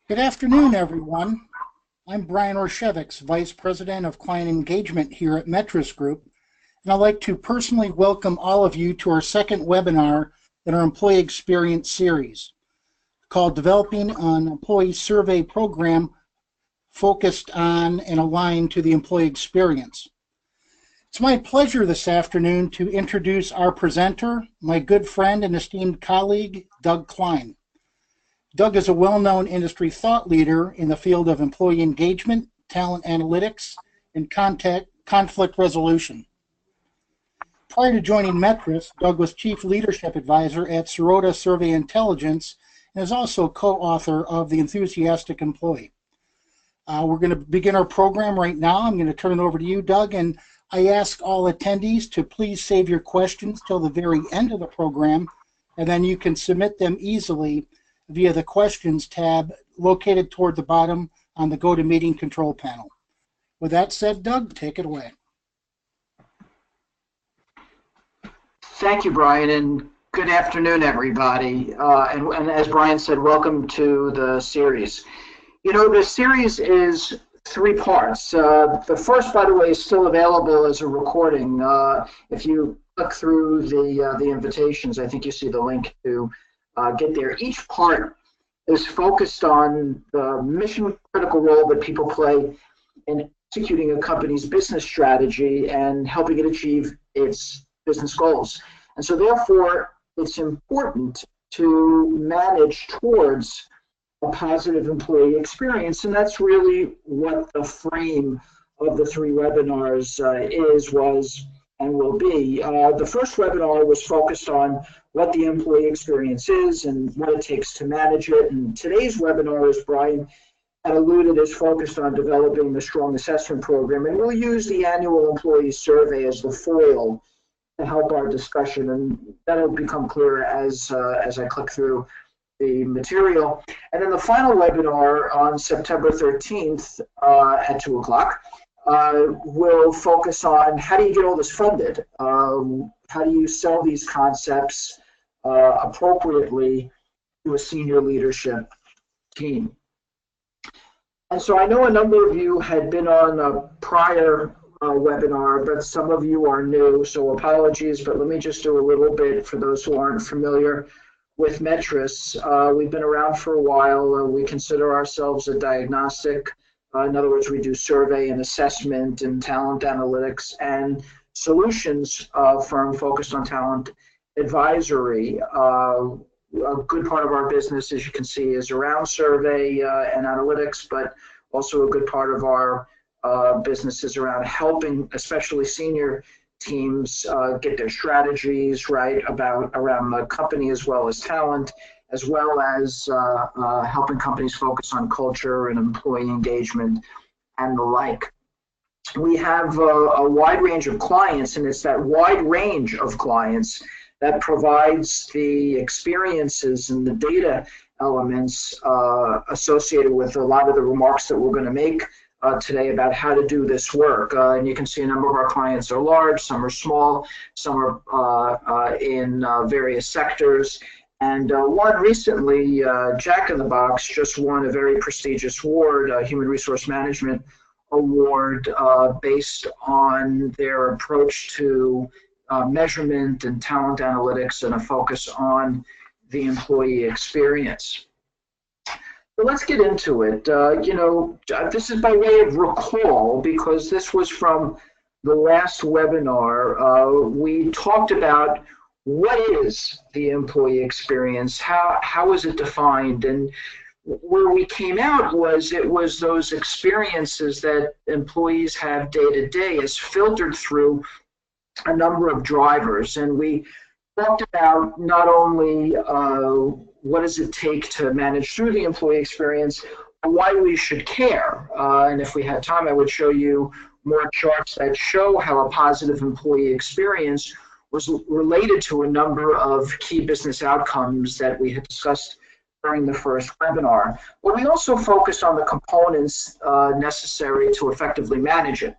Good afternoon, everyone. I'm Brian Orshevix, Vice President of Client Engagement here at Metrus Group, and I'd like to personally welcome all of you to our second webinar in our Employee Experience series called Developing an Employee Survey Program Focused on and Aligned to the Employee Experience. It's my pleasure this afternoon to introduce our presenter, my good friend and esteemed colleague, Doug Klein. Doug is a well-known industry thought leader in the field of employee engagement, talent analytics, and conflict resolution. Prior to joining Metrus, Doug was Chief Leadership Advisor at Sirota Survey Intelligence and is also co-author of The Enthusiastic Employee. We're going to begin our program right now. I'm going to turn it over to you, Doug, and I ask all attendees to please save your questions till the very end of the program, and then you can submit them easily via the questions tab located toward the bottom on the GoToMeeting control panel. With that said, Doug, take it away. Thank you, Brian, and good afternoon, everybody. And as Brian said, welcome to the series. You know, the series is three parts. The first, by the way, is still available as a recording. If you look through the invitations, I think you see the link to get there. Each part is focused on the mission critical role that people play in executing a company's business strategy and helping it achieve its business goals. And so therefore, it's important to manage towards a positive employee experience. And that's really what the frame of the three webinars was, and will be. The first webinar was focused on what the employee experience is and what it takes to manage it. And today's webinar, as Brian had alluded, is focused on developing the strong assessment program. And we'll use the annual employee survey as the foil to help our discussion. And that'll become clearer as I click through the material. And then the final webinar on September 13th at 2 o'clock. We'll focus on how do you get all this funded? How do you sell these concepts appropriately to a senior leadership team? And so I know a number of you had been on a prior webinar, but some of you are new, so apologies, but let me just do a little bit for those who aren't familiar with Metrus. We've been around for a while. We consider ourselves a diagnostic. In other words, we do survey and assessment and talent analytics and solutions firm focused on talent advisory. A good part of our business, as you can see, is around survey and analytics, but also a good part of our business is around helping, especially senior teams, get their strategies right around the company as well as talent, as well as helping companies focus on culture and employee engagement and the like. We have a wide range of clients, and it's that wide range of clients that provides the experiences and the data elements associated with a lot of the remarks that we're going to make today about how to do this work. And you can see a number of our clients are large, some are small, some are in various sectors. And one recently, Jack in the Box, just won a very prestigious award, Human Resource Management Award, based on their approach to measurement and talent analytics and a focus on the employee experience. So let's get into it. This is by way of recall, because this was from the last webinar. We talked about what is the employee experience, how is it defined, and where we came out was it was those experiences that employees have day to day is filtered through a number of drivers. And we talked about not only what does it take to manage through the employee experience, but why we should care. And if we had time, I would show you more charts that show how a positive employee experience was related to a number of key business outcomes that we had discussed during the first webinar. But we also focused on the components necessary to effectively manage it.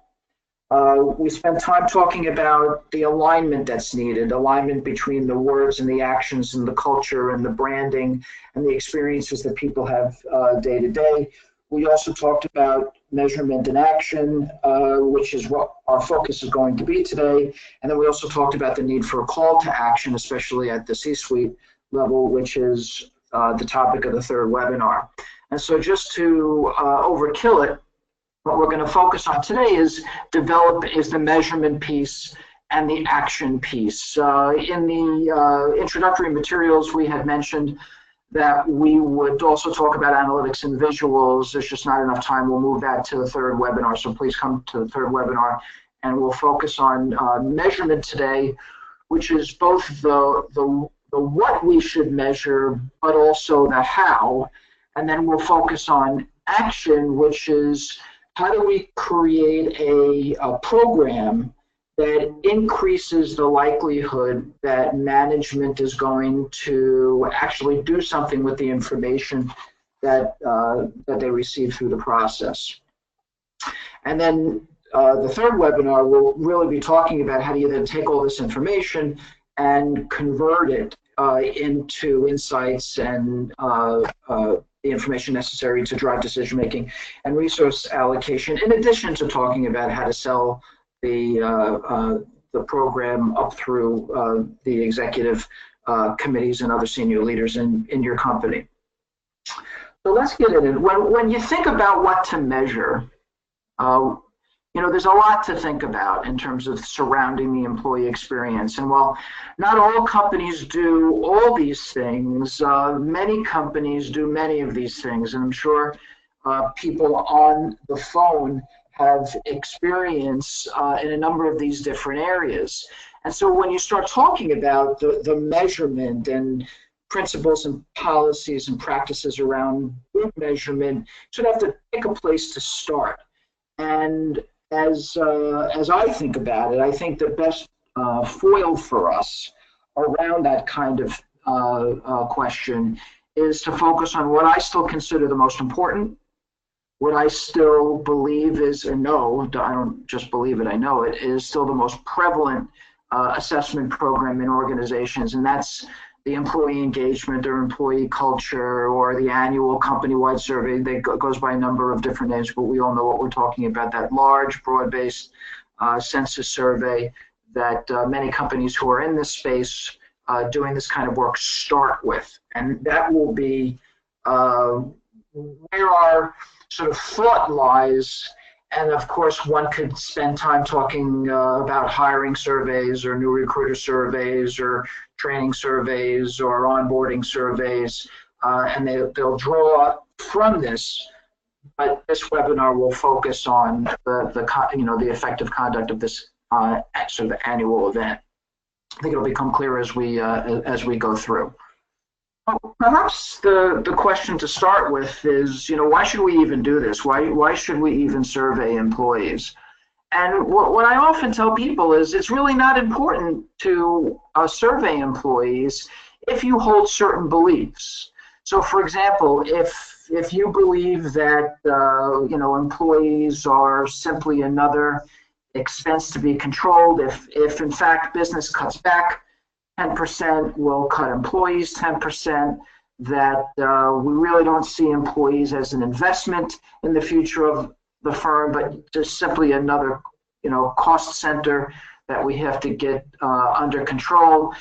We spent time talking about the alignment that's needed, alignment between the words and the actions and the culture and the branding and the experiences that people have day to day. We also talked about measurement and action, which is what our focus is going to be today. And then we also talked about the need for a call to action, especially at the C-suite level, which is the topic of the third webinar. And so just to overkill it, what we're going to focus on today is the measurement piece and the action piece. In the introductory materials, we had mentioned that we would also talk about analytics and visuals. There's just not enough time. We'll move that to the third webinar, so please come to the third webinar, and we'll focus on measurement today, which is both the what we should measure, but also the how. And then we'll focus on action, which is how do we create a program that increases the likelihood that management is going to actually do something with the information that they receive through the process. And then the third webinar will really be talking about how do you then take all this information and convert it into insights and the information necessary to drive decision making and resource allocation, in addition to talking about how to sell the program up through the executive committees and other senior leaders in your company. So let's get in it. When you think about what to measure, you know, there's a lot to think about in terms of surrounding the employee experience. And while not all companies do all these things, many companies do many of these things. And I'm sure people on the phone have experience in a number of these different areas. And so when you start talking about the measurement and principles and policies and practices around good measurement, you should have to pick a place to start. And as I think about it, I think the best foil for us around that kind of question is to focus on what I still consider the most important, what I still believe is, and know, I don't just believe it, I know it, is still the most prevalent assessment program in organizations, and that's the employee engagement or employee culture or the annual company-wide survey. That goes by a number of different names, but we all know what we're talking about, that large, broad-based census survey that many companies who are in this space doing this kind of work start with. And that will be where our sort of thought lies. And of course, one could spend time talking about hiring surveys or new recruiter surveys or training surveys or onboarding surveys, and they'll draw from this. But this webinar will focus on the effective conduct of this sort of annual event. I think it'll become clear as we go through. Perhaps the question to start with is, why should we even do this? Why should we even survey employees? And what I often tell people is it's really not important to survey employees if you hold certain beliefs. So, for example, if you believe that employees are simply another expense to be controlled, if in fact business cuts back 10%, will cut employees 10%, that we really don't see employees as an investment in the future of the firm, but just simply another, cost center that we have to get under control,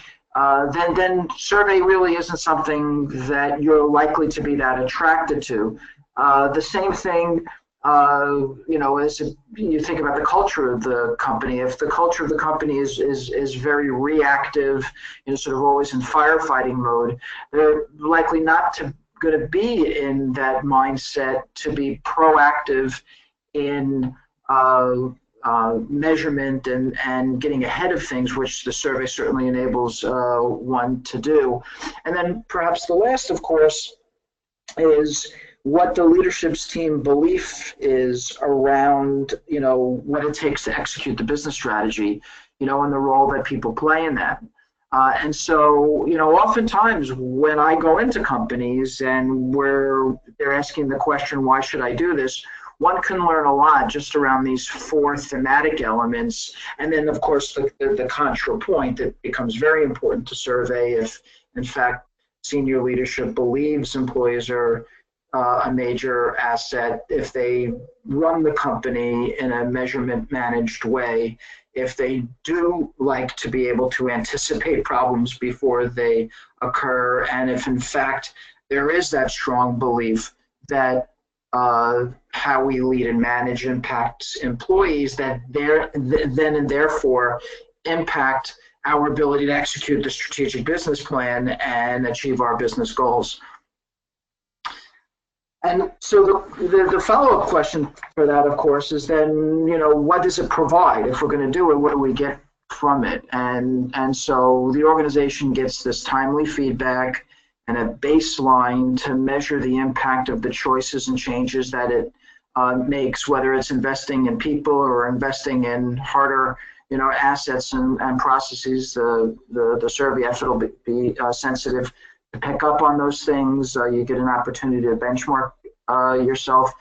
then survey really isn't something that you're likely to be that attracted to. The same thing, as you think about the culture of the company. If the culture of the company is very reactive, sort of always in firefighting mode, they're likely not going to be in that mindset to be proactive in measurement and getting ahead of things, which the survey certainly enables one to do. And then perhaps the last, of course, is what the leadership's team belief is around, what it takes to execute the business strategy, and the role that people play in that. And so, oftentimes when I go into companies and where they're asking the question, why should I do this? one can learn a lot just around these four thematic elements. And then, of course, the contra point that becomes very important to survey if, in fact, senior leadership believes employees are a major asset, if they run the company in a measurement managed way, if they do like to be able to anticipate problems before they occur, and if in fact there is that strong belief that how we lead and manage impacts employees, that then and therefore impact our ability to execute the strategic business plan and achieve our business goals. And so the follow-up question for that, of course, is then, what does it provide? If we're going to do it, what do we get from it? And so the organization gets this timely feedback and a baseline to measure the impact of the choices and changes that it makes, whether it's investing in people or investing in harder, assets and processes. The survey effort will be sensitive to pick up on those things. You get an opportunity to benchmark yourself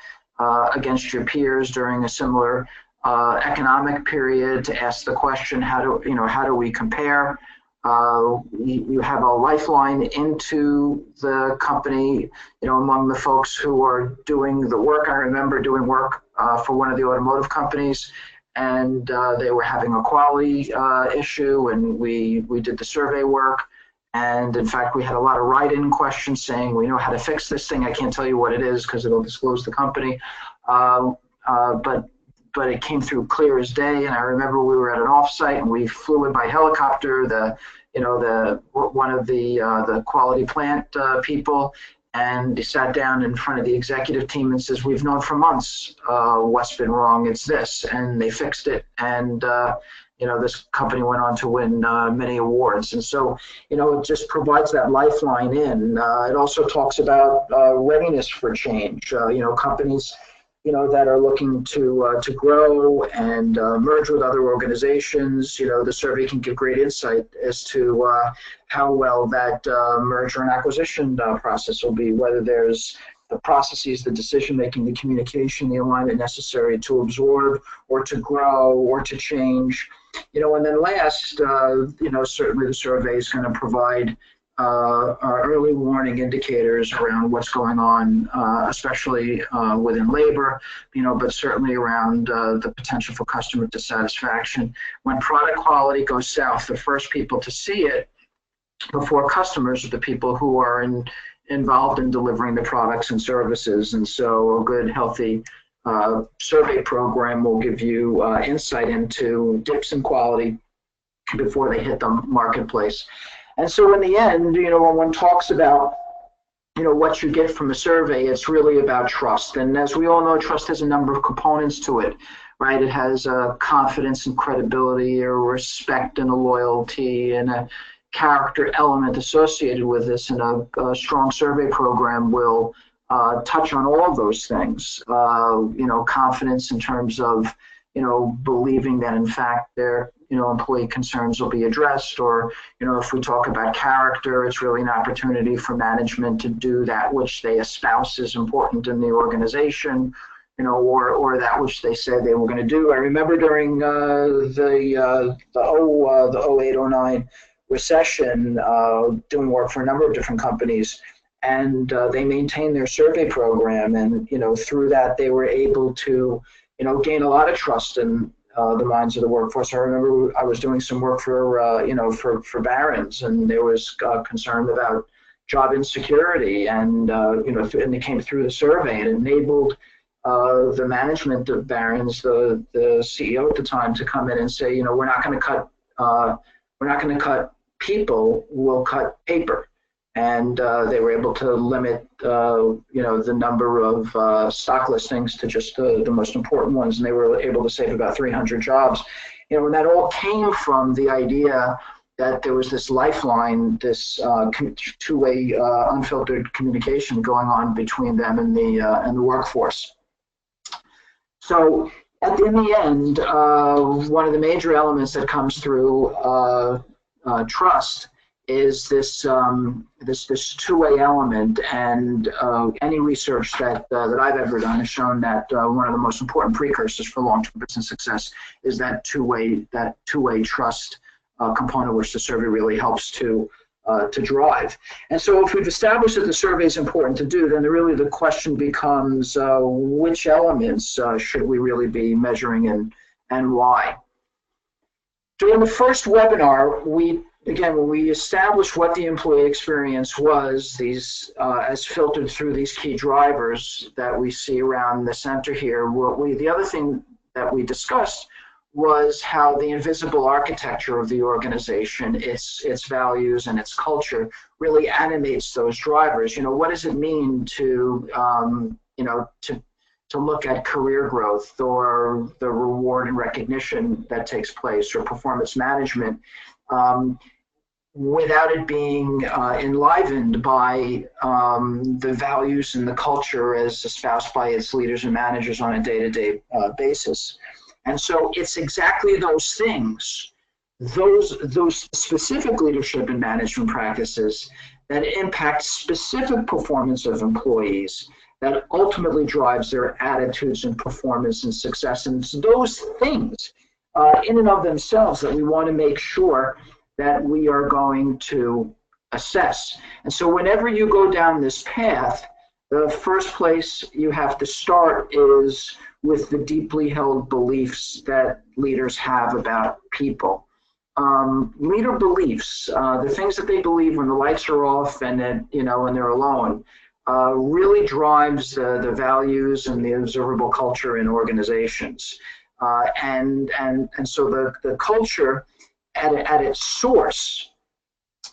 against your peers during a similar economic period, to ask the question, how do we compare? You have a lifeline into the company, among the folks who are doing the work. I remember doing work for one of the automotive companies, and they were having a quality issue, and we did the survey work. And in fact, we had a lot of write-in questions saying, we know how to fix this thing. I can't tell you what it is because it'll disclose the company. But it came through clear as day. And I remember we were at an offsite and we flew in by helicopter. One of the quality plant people, and he sat down in front of the executive team and says, "We've known for months what's been wrong. It's this," and they fixed it. And this company went on to win many awards. And so, it just provides that lifeline in. It also talks about readiness for change. Companies, that are looking to grow and merge with other organizations. The survey can give great insight as to how well that merger and acquisition process will be, whether there's the processes, the decision-making, the communication, the alignment necessary to absorb or to grow or to change. And then last, certainly the survey is going to provide early warning indicators around what's going on, especially within labor, but certainly around the potential for customer dissatisfaction. When product quality goes south, the first people to see it before customers are the people who are involved in delivering the products and services. And so a good, healthy survey program will give you insight into dips in quality before they hit the marketplace. And so in the end, when one talks about, what you get from a survey, it's really about trust. And as we all know, trust has a number of components to it, right? It has confidence and credibility, or respect and a loyalty, and a character element associated with this. And a strong survey program will touch on all of those things. Confidence in terms of, believing that in fact their employee concerns will be addressed, or if we talk about character, it's really an opportunity for management to do that which they espouse is important in the organization, or that which they said they were going to do. I remember during the 08-09 recession, doing work for a number of different companies, and they maintained their survey program, and through that they were able to gain a lot of trust in the minds of the workforce. I remember I was doing some work for Barron's, and there was concern about job insecurity, and and they came through the survey and enabled the management of Barron's, the CEO at the time, to come in and say, we're not going to cut people, we'll cut paper. And they were able to limit, the number of stock listings to just the most important ones, and they were able to save about 300 jobs. And that all came from the idea that there was this lifeline, this two-way unfiltered communication going on between them and the workforce. So in the end, one of the major elements that comes through trust is this two-way element, and any research that I've ever done has shown that one of the most important precursors for long-term business success is that two-way trust component, which the survey really helps to drive. And so, if we've established that the survey is important to do, then really the question becomes which elements should we really be measuring and why. During the first webinar, when we established what the employee experience was, these as filtered through these key drivers that we see around the center here, the other thing that we discussed was how the invisible architecture of the organization, its values and its culture, really animates those drivers. What does it mean to look at career growth, or the reward and recognition that takes place, or performance management, without it being enlivened by the values and the culture as espoused by its leaders and managers on a day-to-day basis. And so it's exactly those things, those specific leadership and management practices that impact specific performance of employees, that ultimately drives their attitudes and performance and success. And it's those things in and of themselves that we want to make sure that we are going to assess. And so whenever you go down this path, the first place you have to start is with the deeply held beliefs that leaders have about people. Leader beliefs, the things that they believe when the lights are off and and they're alone, really drives the values and the observable culture in organizations. And so the culture at its source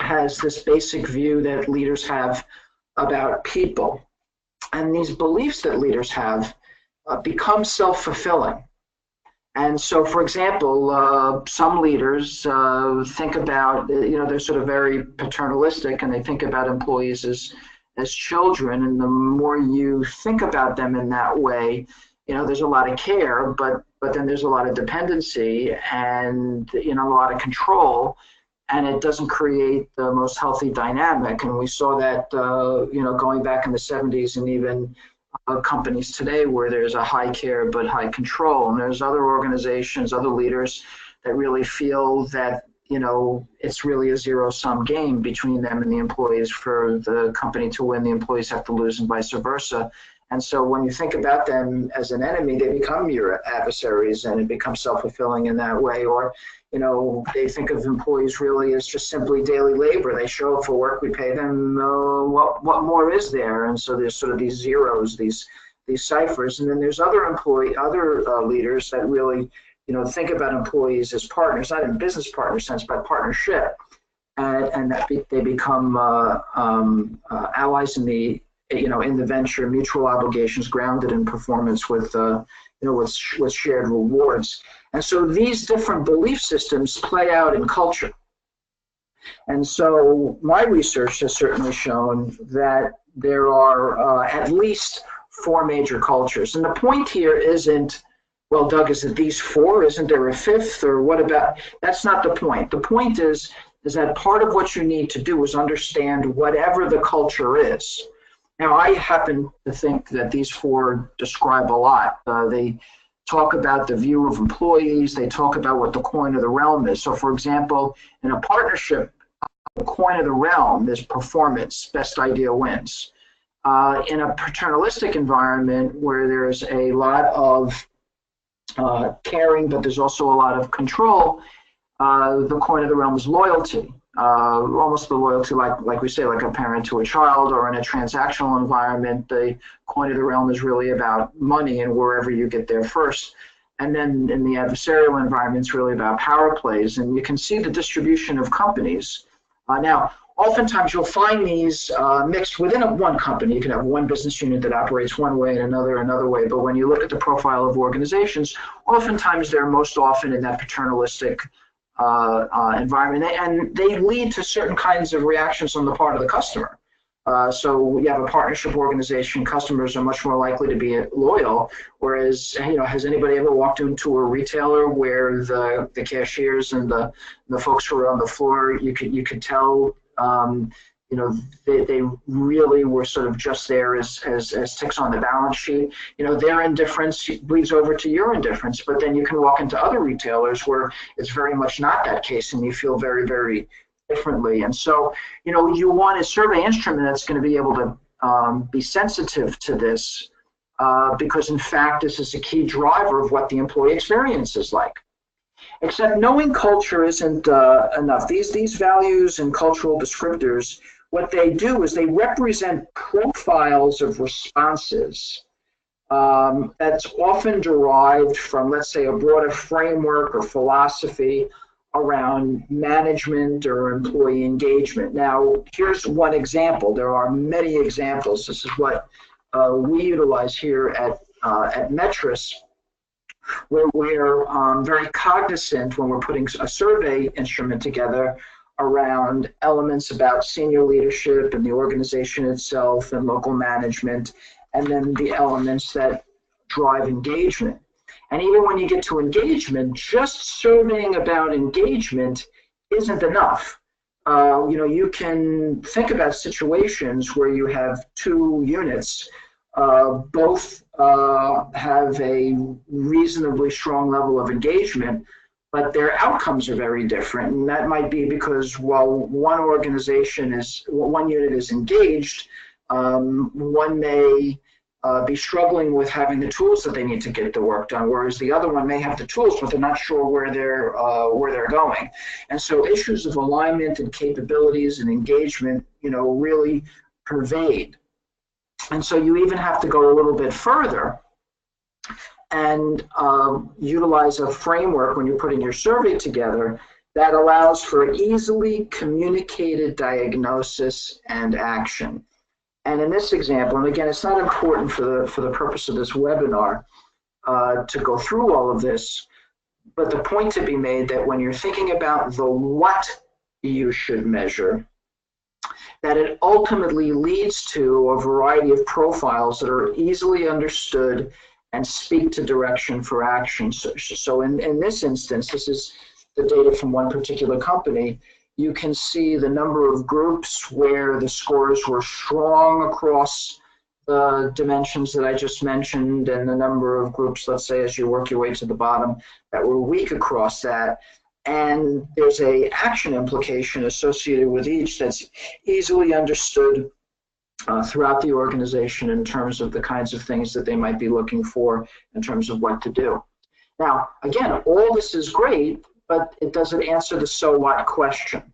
has this basic view that leaders have about people. And these beliefs that leaders have become self-fulfilling. And so, for example, some leaders think about, they're sort of very paternalistic, and they think about employees as children. And the more you think about them in that way, there's a lot of care, but then there's a lot of dependency and, a lot of control, and it doesn't create the most healthy dynamic. And we saw that, going back in the 70s, and even companies today where there's a high care but high control. And there's other organizations, other leaders that really feel that, it's really a zero-sum game between them and the employees. For the company to win, the employees have to lose, and vice versa. And so when you think about them as an enemy, they become your adversaries, and it becomes self-fulfilling in that way. Or, they think of employees really as just simply daily labor. They show up for work, we pay them, what more is there? And so there's sort of these zeros, these ciphers. And then there's other leaders that really, think about employees as partners, not in business partner sense, but partnership. And that they become allies in the venture, mutual obligations grounded in performance with shared rewards. And so these different belief systems play out in culture. And so my research has certainly shown that there are at least 4 major cultures. And the point here isn't, well, Doug, is it these 4? Isn't there a 5th? Or what about? That's not the point. The point is that part of what you need to do is understand whatever the culture is. Now, I happen to think that these 4 describe a lot. They talk about the view of employees. They talk about what the coin of the realm is. So, for example, in a partnership, the coin of the realm is performance, best idea wins. In a paternalistic environment where there's a lot of caring, but there's also a lot of control, the coin of the realm is loyalty. Almost the loyalty, like we say, like a parent to a child. Or in a transactional environment, the coin of the realm is really about money and wherever you get there first. And then in the adversarial environment, it's really about power plays. And you can see the distribution of companies. Now, oftentimes you'll find these mixed within one company. You can have one business unit that operates one way and another way. But when you look at the profile of organizations, oftentimes they're most often in that paternalistic environment, and they lead to certain kinds of reactions on the part of the customer. So you have a partnership organization, customers are much more likely to be loyal, whereas, has anybody ever walked into a retailer where the cashiers and the folks who are on the floor, you could tell You know, they really were sort of just there as ticks on the balance sheet. You know, their indifference bleeds over to your indifference, but then you can walk into other retailers where it's very much not that case, and you feel very, very differently. And so, you know, you want a survey instrument that's going to be able to be sensitive to this, because in fact, this is a key driver of what the employee experience is like. Except knowing culture isn't enough. These values and cultural descriptors, what they do is they represent profiles of responses that's often derived from, let's say, a broader framework or philosophy around management or employee engagement. Now, here's one example. There are many examples. This is what we utilize here at Metrus, where we're very cognizant when we're putting a survey instrument together around elements about senior leadership and the organization itself and local management, and then the elements that drive engagement. And even when you get to engagement, just surveying about engagement isn't enough. You know, you can think about situations where you have two units, both have a reasonably strong level of engagement, but their outcomes are very different. And that might be because while one unit is engaged, one may be struggling with having the tools that they need to get the work done, whereas the other one may have the tools, but they're not sure where they're going. And so issues of alignment and capabilities and engagement, you know, really pervade. And so you even have to go a little bit further and utilize a framework when you're putting your survey together that allows for easily communicated diagnosis and action. And in this example, and again, it's not important for the purpose of this webinar to go through all of this, but the point to be made that when you're thinking about the what you should measure, that it ultimately leads to a variety of profiles that are easily understood and speak to direction for action. So in this instance, this is the data from one particular company. You can see the number of groups where the scores were strong across the dimensions that I just mentioned, and the number of groups, let's say, as you work your way to the bottom, that were weak across that. And there's a action implication associated with each that's easily understood throughout the organization in terms of the kinds of things that they might be looking for in terms of what to do. Now, again, all this is great, but it doesn't answer the so what question,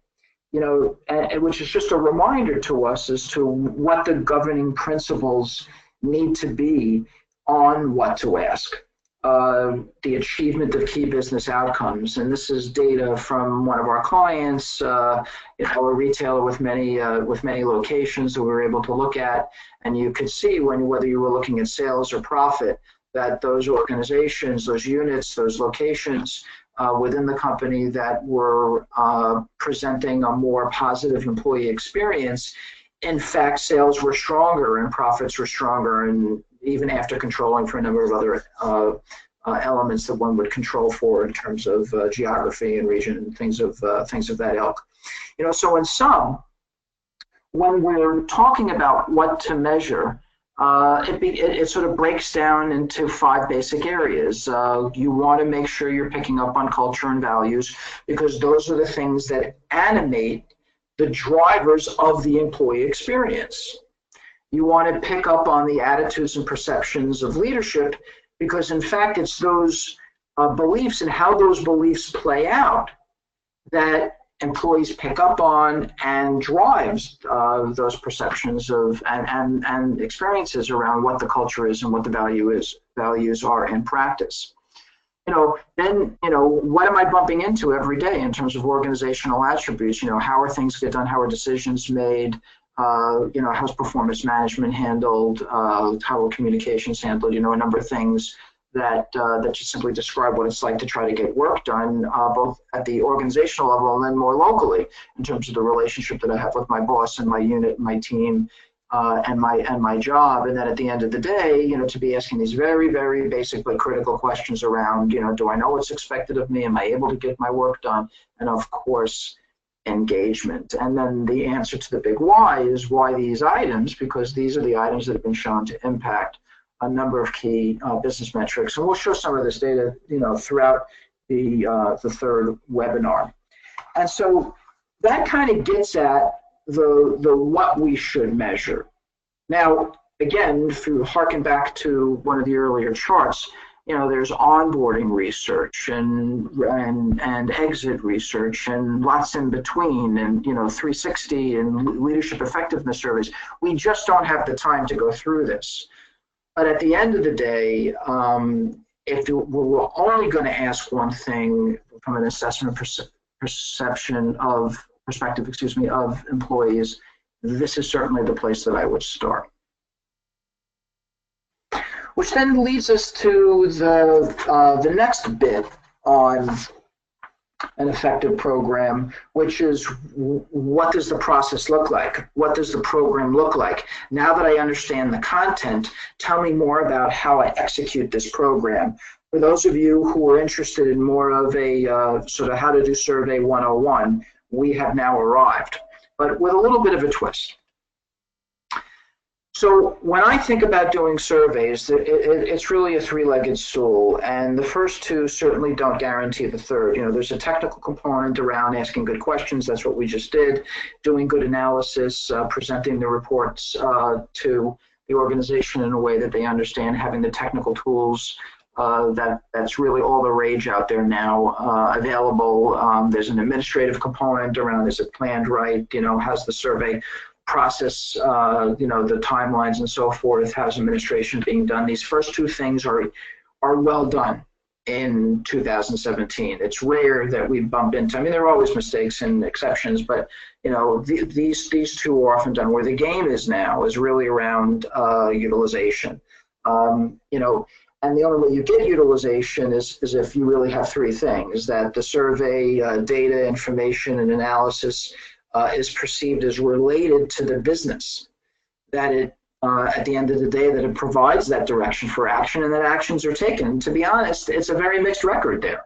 you know, which is just a reminder to us as to what the governing principles need to be on what to ask. The achievement of key business outcomes, and this is data from one of our clients, you know, a retailer with many locations that we were able to look at, and you could see whether you were looking at sales or profit, that those organizations, those units, those locations within the company that were presenting a more positive employee experience, in fact, sales were stronger and profits were stronger, and even after controlling for a number of other elements that one would control for in terms of geography and region and things of that ilk. You know, so in sum, when we're talking about what to measure, it sort of breaks down into 5 basic areas. You want to make sure you're picking up on culture and values, because those are the things that animate the drivers of the employee experience. You want to pick up on the attitudes and perceptions of leadership, because in fact it's those beliefs and how those beliefs play out that employees pick up on and drives those perceptions of and experiences around what the culture is and what the values are in practice. You know, then, you know, what am I bumping into every day in terms of organizational attributes? You know, how are things get done? How are decisions made? You know, how's performance management handled? How are communications handled? You know, a number of things that just simply describe what it's like to try to get work done, both at the organizational level and then more locally in terms of the relationship that I have with my boss and my unit, and my team, and my job. And then at the end of the day, you know, to be asking these very, very basic but critical questions around, you know, do I know what's expected of me? Am I able to get my work done? And of course, engagement. And then the answer to the big why is why these items, because these are the items that have been shown to impact a number of key business metrics. And we'll show some of this data, throughout the third webinar. And so that kind of gets at the what we should measure. Now, again, if you harken back to one of the earlier charts, there's onboarding research and exit research and lots in between, and 360 and leadership effectiveness surveys. We just don't have the time to go through this. But at the end of the day, if we're only going to ask one thing from an assessment perspective of employees, this is certainly the place that I would start. Which then leads us to the next bit on an effective program, which is what does the process look like? What does the program look like? Now that I understand the content, tell me more about how I execute this program. For those of you who are interested in more of a sort of how to do survey 101, we have now arrived, but with a little bit of a twist. So when I think about doing surveys, it's really a three-legged stool, and the first two certainly don't guarantee the third. There's a technical component around asking good questions. That's what we just did, doing good analysis, presenting the reports to the organization in a way that they understand, having the technical tools that's really all the rage out there now available. There's an administrative component around, is it planned right? How's the survey process, the timelines and so forth, how's administration being done? These first two things are well done in 2017. It's rare that we bump into, there are always mistakes and exceptions, but these two are often done. Where the game is now is really around utilization. And the only way you get utilization is if you really have three things: that the survey data, information, and analysis is perceived as related to the business, that it, at the end of the day, that it provides that direction for action and that actions are taken. And to be honest, it's a very mixed record there.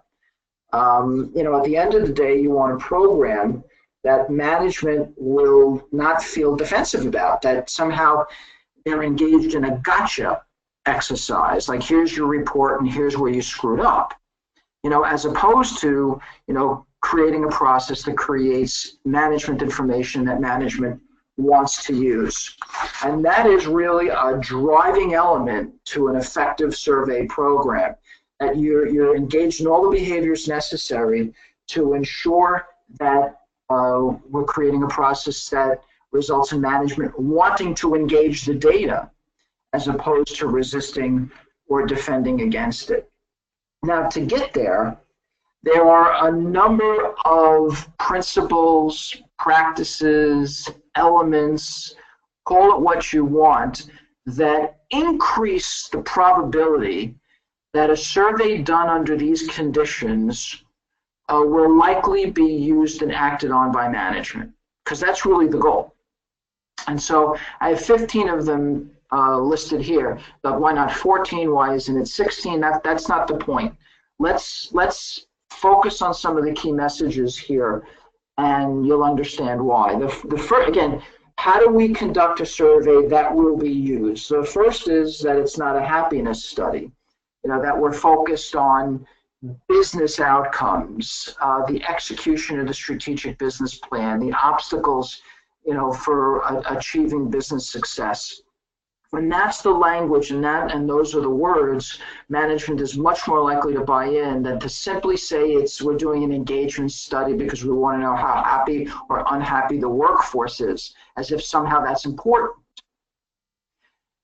At the end of the day, you want a program that management will not feel defensive about, that somehow they're engaged in a gotcha exercise, like here's your report and here's where you screwed up, as opposed to, creating a process that creates management information that management wants to use. And that is really a driving element to an effective survey program, that you're engaged in all the behaviors necessary to ensure that we're creating a process that results in management wanting to engage the data as opposed to resisting or defending against it. Now, to get there are a number of principles, practices, elements, call it what you want, that increase the probability that a survey done under these conditions will likely be used and acted on by management, because that's really the goal. And so I have 15 of them listed here, but why not 14? Why isn't it 16? That's not the point. Let's focus on some of the key messages here, and you'll understand why. The first, again, how do we conduct a survey that will be used? So the first is that it's not a happiness study, that we're focused on business outcomes, the execution of the strategic business plan, the obstacles, for achieving business success. When that's the language and those are the words, management is much more likely to buy in than to simply say we're doing an engagement study because we want to know how happy or unhappy the workforce is, as if somehow that's important.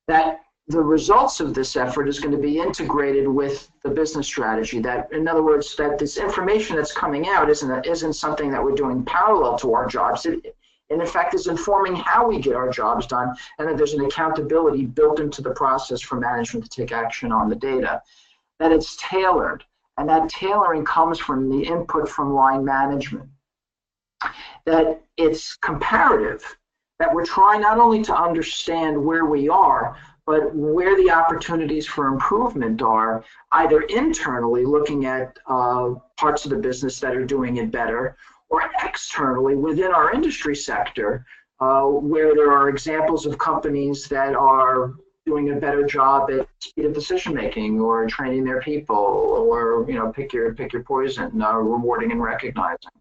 That the results of this effort is going to be integrated with the business strategy. That, in other words, that this information that's coming out isn't something that we're doing parallel to our jobs. It, in effect, is informing how we get our jobs done, and that there's an accountability built into the process for management to take action on the data. That it's tailored, and that tailoring comes from the input from line management. That it's comparative, that we're trying not only to understand where we are, but where the opportunities for improvement are, either internally looking at parts of the business that are doing it better, or externally within our industry sector, where there are examples of companies that are doing a better job at speed of decision making, or training their people, or pick your poison, rewarding and recognizing.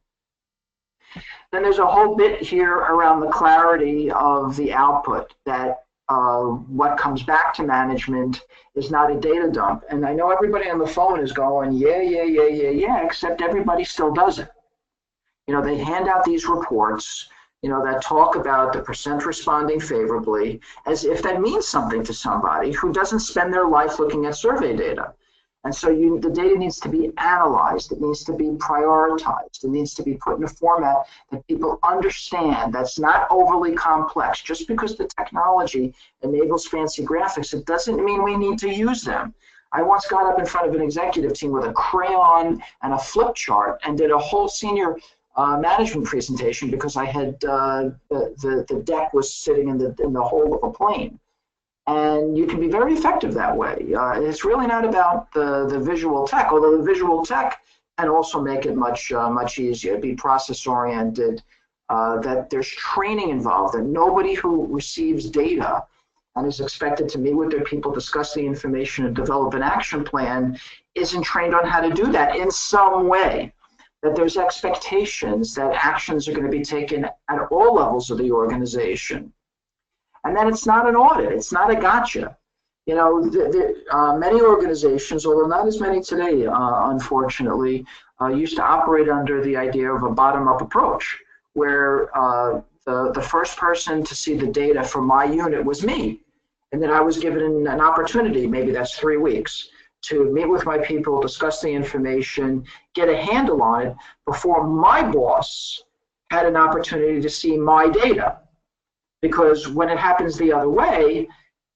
Then there's a whole bit here around the clarity of the output, that what comes back to management is not a data dump. And I know everybody on the phone is going, yeah, except everybody still does it. They hand out these reports, that talk about the percent responding favorably, as if that means something to somebody who doesn't spend their life looking at survey data. And so the data needs to be analyzed, it needs to be prioritized, it needs to be put in a format that people understand, that's not overly complex. Just because the technology enables fancy graphics, it doesn't mean we need to use them. I once got up in front of an executive team with a crayon and a flip chart and did a whole senior management presentation because I had the deck was sitting in the hold of a plane. And you can be very effective that way. It's really not about the visual tech, although the visual tech can also make it much easier. Be process oriented, that there's training involved, that nobody who receives data and is expected to meet with their people, discuss the information, and develop an action plan isn't trained on how to do that in some way. That there's expectations that actions are going to be taken at all levels of the organization. And then it's not an audit, it's not a gotcha. Many organizations, although not as many today, unfortunately, used to operate under the idea of a bottom-up approach, where the first person to see the data for my unit was me. And then I was given an opportunity, maybe that's 3 weeks, to meet with my people, discuss the information, get a handle on it before my boss had an opportunity to see my data. Because when it happens the other way,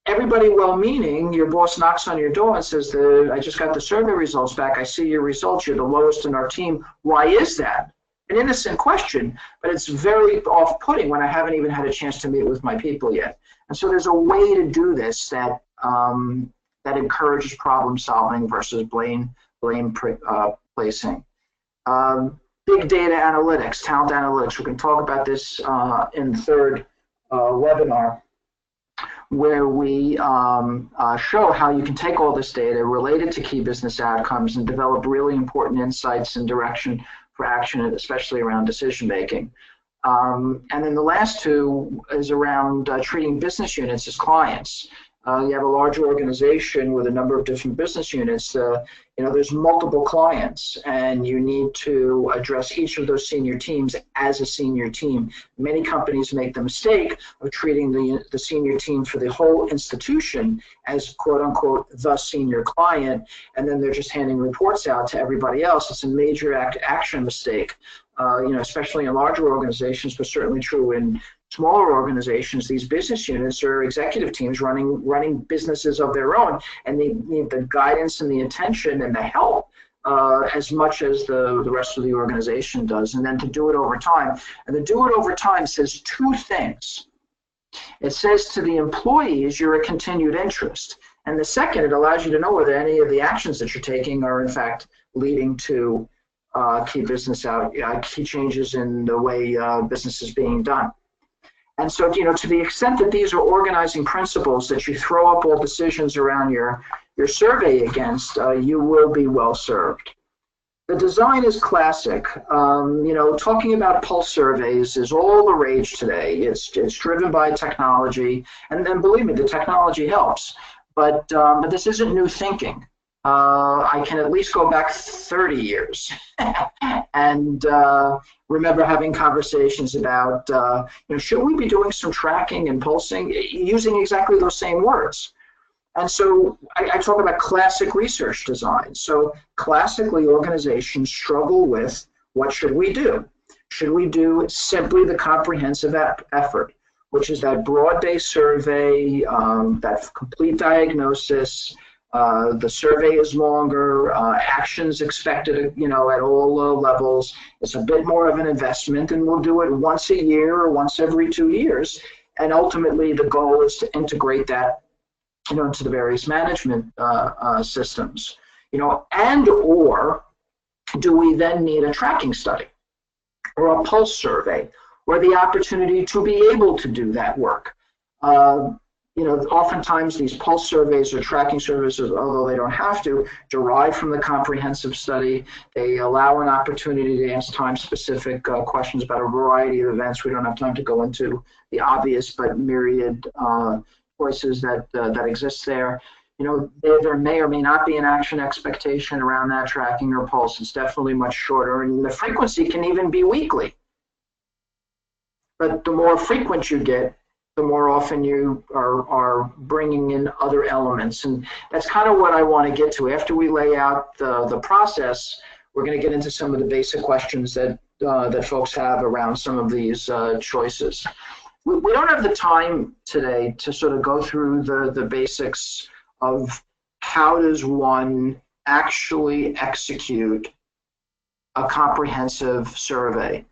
everybody well-meaning, your boss knocks on your door and says, I just got the survey results back, I see your results, you're the lowest in our team, why is that? An innocent question, but it's very off-putting when I haven't even had a chance to meet with my people yet. And so there's a way to do this that that encourages problem solving versus blame placing. Big data analytics, talent analytics, we can talk about this in the third webinar, where we show how you can take all this data related to key business outcomes and develop really important insights and direction for action, especially around decision making. And then the last two is around treating business units as clients. You have a large organization with a number of different business units. There's multiple clients, and you need to address each of those senior teams as a senior team. Many companies make the mistake of treating the senior team for the whole institution as quote unquote the senior client, and then they're just handing reports out to everybody else. It's a major action mistake, especially in larger organizations, but certainly true in smaller organizations. These business units are executive teams running businesses of their own, and they need the guidance and the attention and the help as much as the rest of the organization does. And then to do it over time. And the do it over time says two things. It says to the employees, you're a continued interest. And the second, it allows you to know whether any of the actions that you're taking are in fact leading to key changes in the way business is being done. And so, to the extent that these are organizing principles that you throw up all decisions around your survey against, you will be well served. The design is classic. Talking about pulse surveys is all the rage today. It's driven by technology, and then believe me, the technology helps. But this isn't new thinking. I can at least go back 30 years and remember having conversations about, should we be doing some tracking and pulsing using exactly those same words? And so I talk about classic research design. So classically, organizations struggle with, what should we do? Should we do simply the comprehensive effort, which is that broad-based survey, that complete diagnosis? The survey is longer, actions expected, at all levels. It's a bit more of an investment, and we'll do it once a year or once every 2 years. And ultimately, the goal is to integrate that, into the various management systems. And or do we then need a tracking study? or a pulse survey, or the opportunity to be able to do that work. Oftentimes these pulse surveys or tracking surveys, although they don't have to, derive from the comprehensive study. They allow an opportunity to ask time-specific questions about a variety of events. We don't have time to go into the obvious but myriad choices that exist there. There may or may not be an action expectation around that tracking or pulse. It's definitely much shorter, and the frequency can even be weekly. But the more frequent you get, the more often you are bringing in other elements. And that's kind of what I want to get to. After we lay out the process, we're going to get into some of the basic questions that folks have around some of these choices. We don't have the time today to sort of go through the basics of how does one actually execute a comprehensive survey.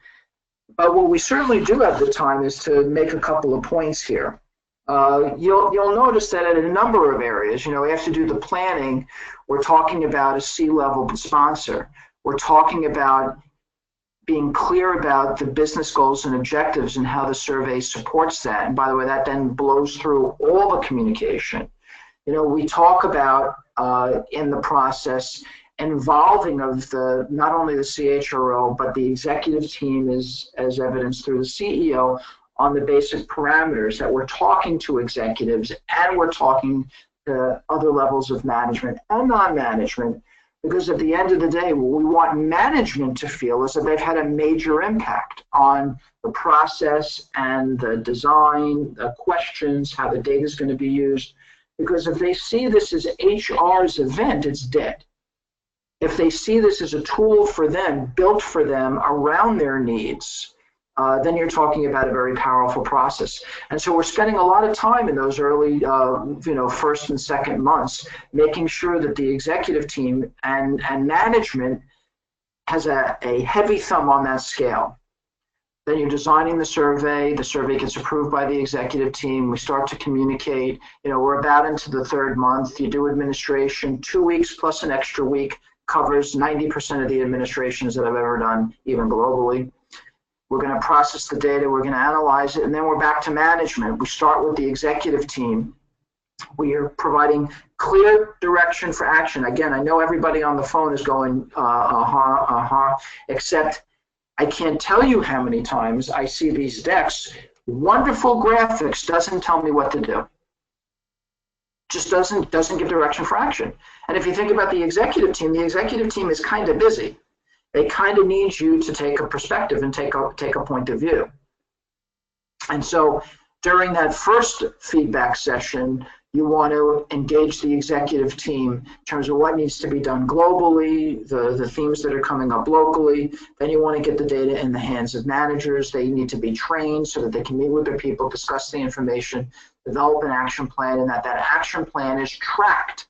But what we certainly do have the time is to make a couple of points here. You'll notice that in a number of areas, we have to do the planning. We're talking about a C-level sponsor. We're talking about being clear about the business goals and objectives and how the survey supports that. And by the way, that then blows through all the communication. We talk about in the process involving of not only the CHRO, but the executive team as evidenced through the CEO on the basic parameters that we're talking to executives and we're talking to other levels of management and non-management, because at the end of the day, what we want management to feel is that they've had a major impact on the process and the design, the questions, how the data is going to be used. Because if they see this as HR's event, it's dead. If they see this as a tool for them, built for them around their needs, then you're talking about a very powerful process. And so we're spending a lot of time in those early, first and second months, making sure that the executive team and management has a heavy thumb on that scale. Then you're designing the survey gets approved by the executive team, we start to communicate, we're about into the third month, you do administration, 2 weeks plus an extra week covers 90% of the administrations that I've ever done, even globally. We're going to process the data, we're going to analyze it, and then we're back to management. We start with the executive team. We are providing clear direction for action. Again, I know everybody on the phone is going, except I can't tell you how many times I see these decks. Wonderful graphics doesn't tell me what to do. Just doesn't give direction for action. And if you think about the executive team is kind of busy. They kind of need you to take a perspective and take a point of view. And so during that first feedback session, you want to engage the executive team in terms of what needs to be done globally, the themes that are coming up locally. Then you want to get the data in the hands of managers. They need to be trained so that they can meet with their people, discuss the information, develop an action plan, and that action plan is tracked.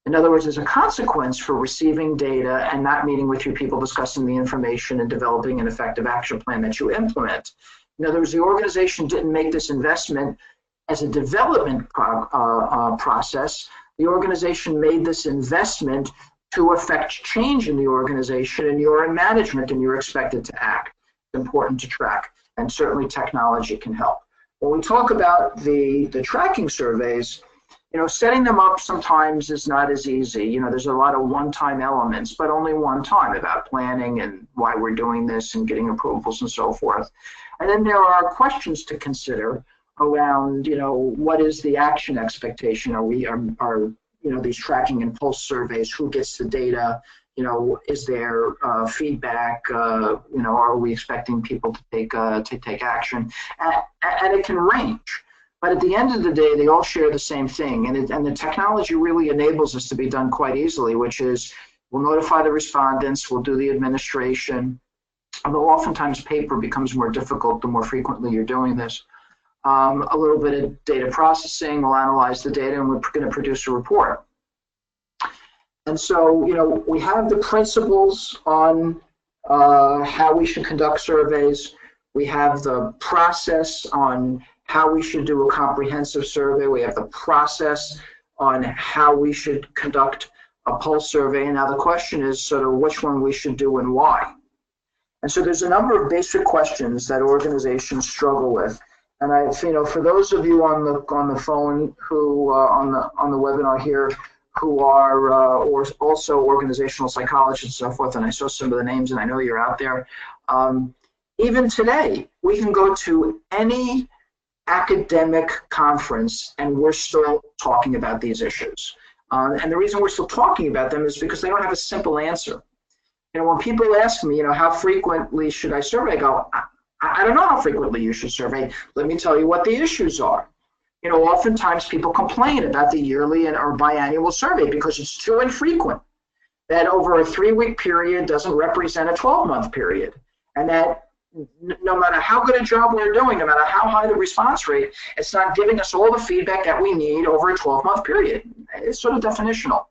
In other words, as a consequence for receiving data and not meeting with your people, discussing the information and developing an effective action plan that you implement. In other words, the organization didn't make this investment as a development process. The organization made this investment to affect change in the organization, and you're in management and you're expected to act. It's important to track, and certainly technology can help. When we talk about the tracking surveys, setting them up sometimes is not as easy. There's a lot of one-time elements, but only one time about planning and why we're doing this and getting approvals and so forth. And then there are questions to consider around, what is the action expectation? Are these tracking and pulse surveys, who gets the data? Is there feedback? Are we expecting people to take action? And it can range. But at the end of the day, they all share the same thing. And the technology really enables this to be done quite easily, which is we'll notify the respondents, we'll do the administration. Although oftentimes paper becomes more difficult the more frequently you're doing this. A little bit of data processing, we'll analyze the data, and we're going to produce a report. And so, we have the principles on how we should conduct surveys. We have the process on how we should do a comprehensive survey. We have the process on how we should conduct a pulse survey. And now the question is sort of which one we should do and why. And so there's a number of basic questions that organizations struggle with. And for those of you on the phone who on the webinar here who are or also organizational psychologists and so forth, and I saw some of the names and I know you're out there. Even today, we can go to any academic conference and we're still talking about these issues. And the reason we're still talking about them is because they don't have a simple answer. When people ask me, how frequently should I survey, I go, I don't know how frequently you should survey. Let me tell you what the issues are. Oftentimes people complain about the yearly or biannual survey because it's too infrequent, that over a 3-week period doesn't represent a 12-month period, and that no matter how good a job we're doing, no matter how high the response rate, it's not giving us all the feedback that we need over a 12-month period. It's sort of definitional.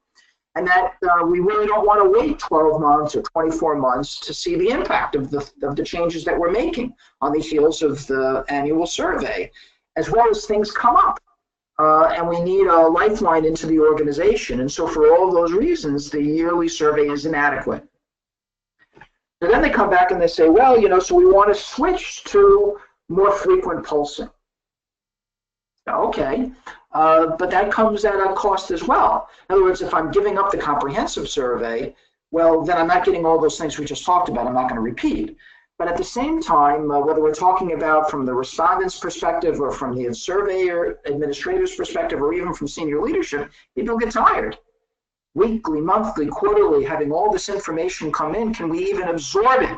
And that we really don't want to wait 12 months or 24 months to see the impact of the changes that we're making on the heels of the annual survey, as well as things come up. And we need a lifeline into the organization. And so for all those reasons, the yearly survey is inadequate. So then they come back and they say, well, so we want to switch to more frequent pulsing. Okay, but that comes at a cost as well. In other words, if I'm giving up the comprehensive survey, well, then I'm not getting all those things we just talked about. I'm not going to repeat. But at the same time, whether we're talking about from the respondent's perspective or from the surveyor, administrator's perspective, or even from senior leadership, people get tired. Weekly, monthly, quarterly, having all this information come in, can we even absorb it?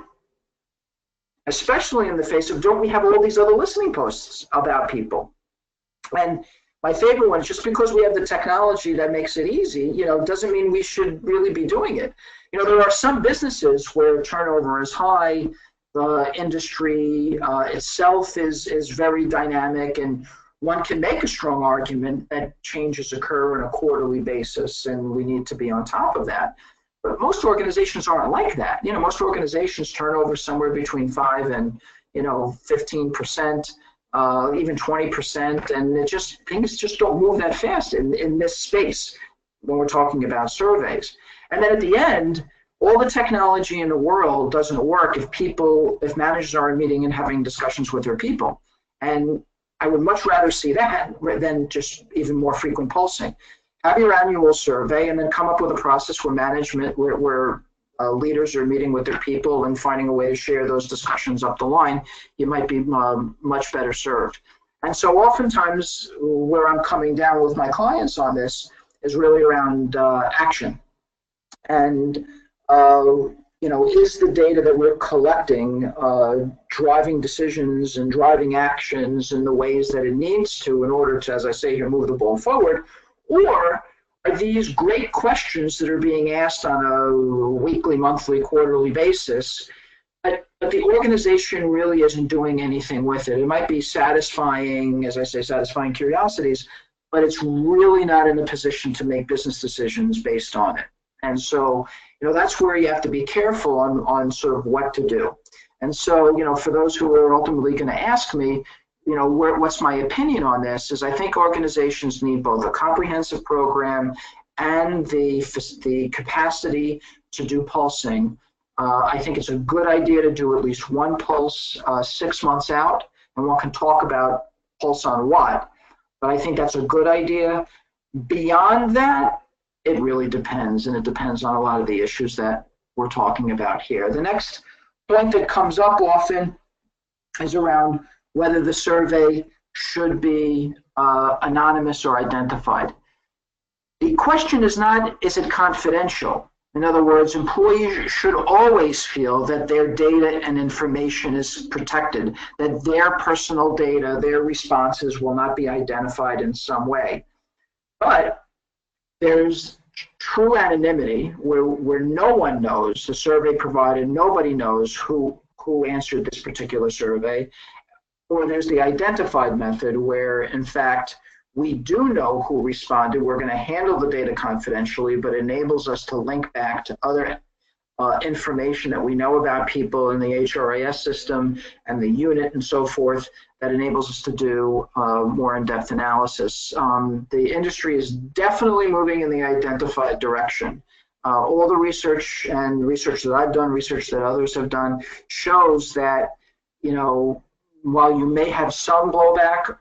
Especially in the face of, don't we have all these other listening posts about people? And my favorite one, just because we have the technology that makes it easy, doesn't mean we should really be doing it. There are some businesses where turnover is high, the industry itself is very dynamic, and one can make a strong argument that changes occur on a quarterly basis, and we need to be on top of that. But most organizations aren't like that. Most organizations turn over somewhere between 5 and 15%, even 20%, and things just don't move that fast in this space when we're talking about surveys. And then at the end, all the technology in the world doesn't work if managers aren't meeting and having discussions with their people. And I would much rather see that than just even more frequent pulsing. Have your annual survey and then come up with a process where management, where leaders are meeting with their people and finding a way to share those discussions up the line. You might be much better served. And so oftentimes where I'm coming down with my clients on this is really around action. And is the data that we're collecting driving decisions and driving actions in the ways that it needs to in order to, as I say here, move the ball forward? Or are these great questions that are being asked on a weekly, monthly, quarterly basis, but the organization really isn't doing anything with it? It might be satisfying, as I say, satisfying curiosities, but it's really not in a position to make business decisions based on it. And so, that's where you have to be careful on sort of what to do. And so, for those who are ultimately going to ask me, what's my opinion on this, is I think organizations need both a comprehensive program and the capacity to do pulsing. I think it's a good idea to do at least one pulse 6 months out, and one can talk about pulse on what, but I think that's a good idea. Beyond that, it really depends, and it depends on a lot of the issues that we're talking about here. The next point that comes up often is around whether the survey should be anonymous or identified. The question is not, is it confidential? In other words, employees should always feel that their data and information is protected, that their personal data, their responses will not be identified in some way. But there's true anonymity where no one knows, the survey provided, nobody knows who answered this particular survey. Or there's the identified method where, in fact, we do know who responded. We're going to handle the data confidentially, but enables us to link back to other information that we know about people in the HRIS system and the unit and so forth that enables us to do more in-depth analysis. The industry is definitely moving in the identified direction. All the research and research that I've done, research that others have done, shows that, while you may have some blowback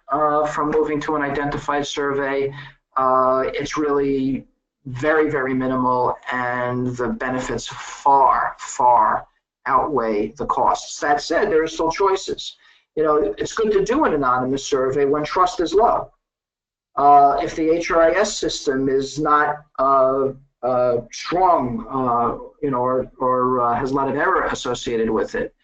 from moving to an identified survey, it's really very, very minimal, and the benefits far, far outweigh the costs. That said, there are still choices. It's good to do an anonymous survey when trust is low. If the HRIS system is not strong, or has a lot of error associated with it,